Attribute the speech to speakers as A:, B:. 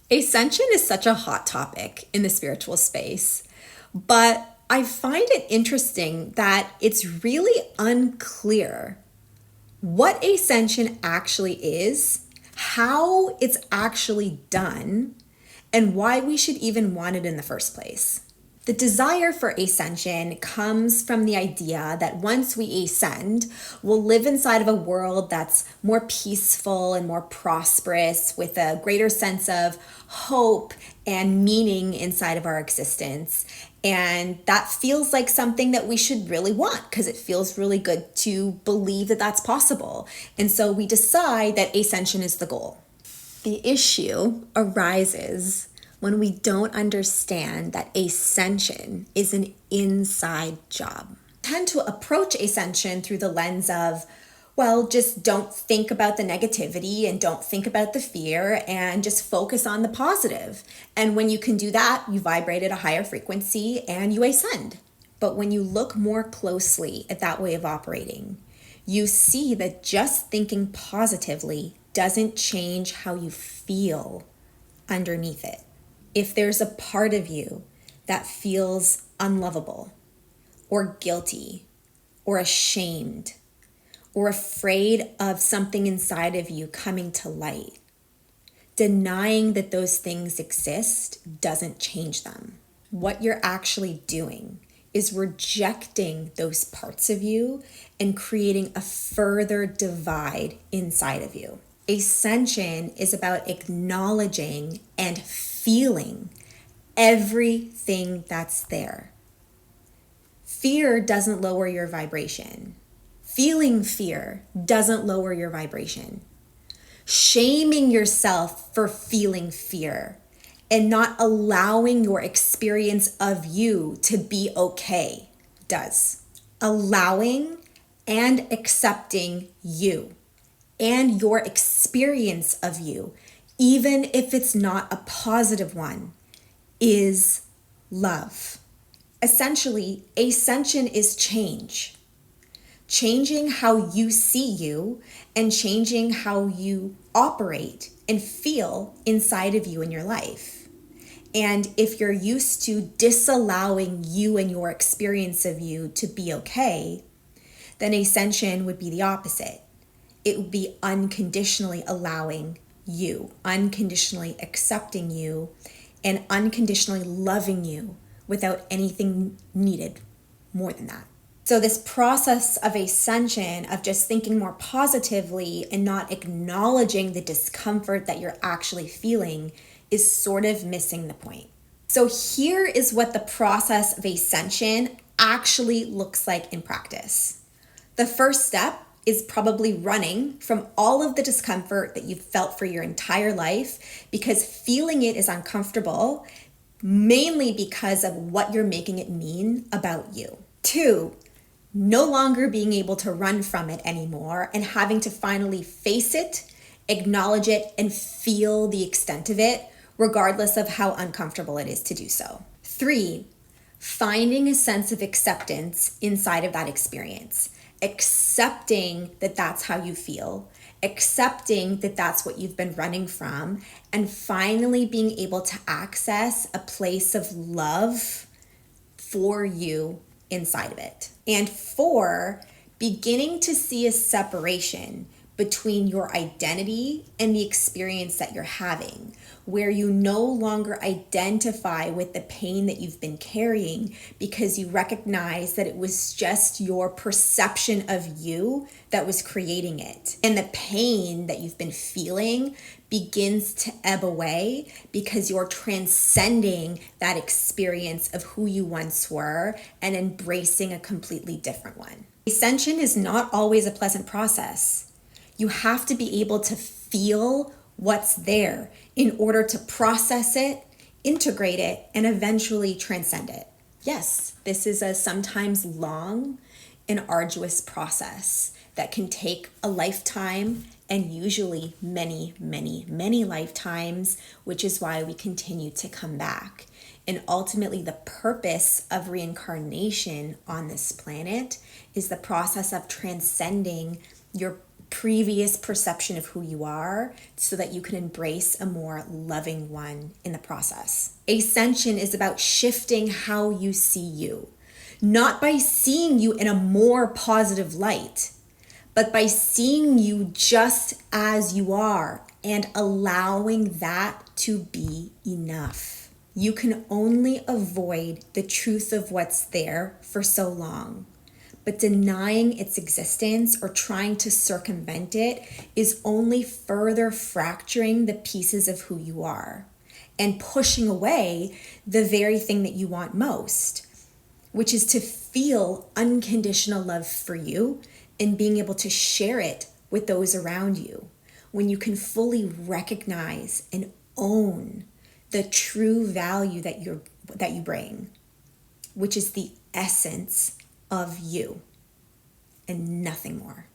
A: Ascension is such a hot topic in the spiritual space, but I find it interesting that it's really unclear what ascension actually is, how it's actually done, and why we should even want it in the first place. The desire for ascension comes from the idea that once we ascend, we'll live inside of a world that's more peaceful and more prosperous, with a greater sense of hope and meaning inside of our existence. And that feels like something that we should really want because it feels really good to believe that that's possible. And so we decide that ascension is the goal. The issue arises when we don't understand that ascension is an inside job. We tend to approach ascension through the lens of, well, just don't think about the negativity and don't think about the fear and just focus on the positive. And when you can do that, you vibrate at a higher frequency and you ascend. But when you look more closely at that way of operating, you see that just thinking positively doesn't change how you feel underneath it. If there's a part of you that feels unlovable or guilty or ashamed or afraid of something inside of you coming to light, denying that those things exist doesn't change them. What you're actually doing is rejecting those parts of you and creating a further divide inside of you. Ascension is about acknowledging and feeling everything that's there. Fear doesn't lower your vibration. Feeling fear doesn't lower your vibration. Shaming yourself for feeling fear and not allowing your experience of you to be okay does. Allowing and accepting you and your experience of you, even if it's not a positive one, is love. Essentially, ascension is change. Changing how you see you and changing how you operate and feel inside of you in your life. And if you're used to disallowing you and your experience of you to be okay, then ascension would be the opposite. It would be unconditionally allowing you, unconditionally accepting you, and unconditionally loving you without anything needed more than that. So this process of ascension, of just thinking more positively and not acknowledging the discomfort that you're actually feeling, is sort of missing the point. So here is what the process of ascension actually looks like in practice. The first step is probably running from all of the discomfort that you've felt for your entire life, because feeling it is uncomfortable, mainly because of what you're making it mean about you. 2, no longer being able to run from it anymore and having to finally face it, acknowledge it, and feel the extent of it, regardless of how uncomfortable it is to do so. 3, finding a sense of acceptance inside of that experience. Accepting that that's how you feel, accepting that that's what you've been running from, and finally being able to access a place of love for you inside of it. And 4, beginning to see a separation between your identity and the experience that you're having, where you no longer identify with the pain that you've been carrying because you recognize that it was just your perception of you that was creating it. And the pain that you've been feeling begins to ebb away because you're transcending that experience of who you once were and embracing a completely different one. Ascension is not always a pleasant process. You have to be able to feel what's there in order to process it, integrate it, and eventually transcend it. Yes, this is a sometimes long and arduous process that can take a lifetime and usually many, many, many lifetimes, which is why we continue to come back. And ultimately, the purpose of reincarnation on this planet is the process of transcending your previous perception of who you are so that you can embrace a more loving one in the process. Ascension is about shifting how you see you, not by seeing you in a more positive light, but by seeing you just as you are and allowing that to be enough. You can only avoid the truth of what's there for so long, but denying its existence or trying to circumvent it is only further fracturing the pieces of who you are and pushing away the very thing that you want most, which is to feel unconditional love for you and being able to share it with those around you. When you can fully recognize and own the true value that you bring, which is the essence of you and nothing more.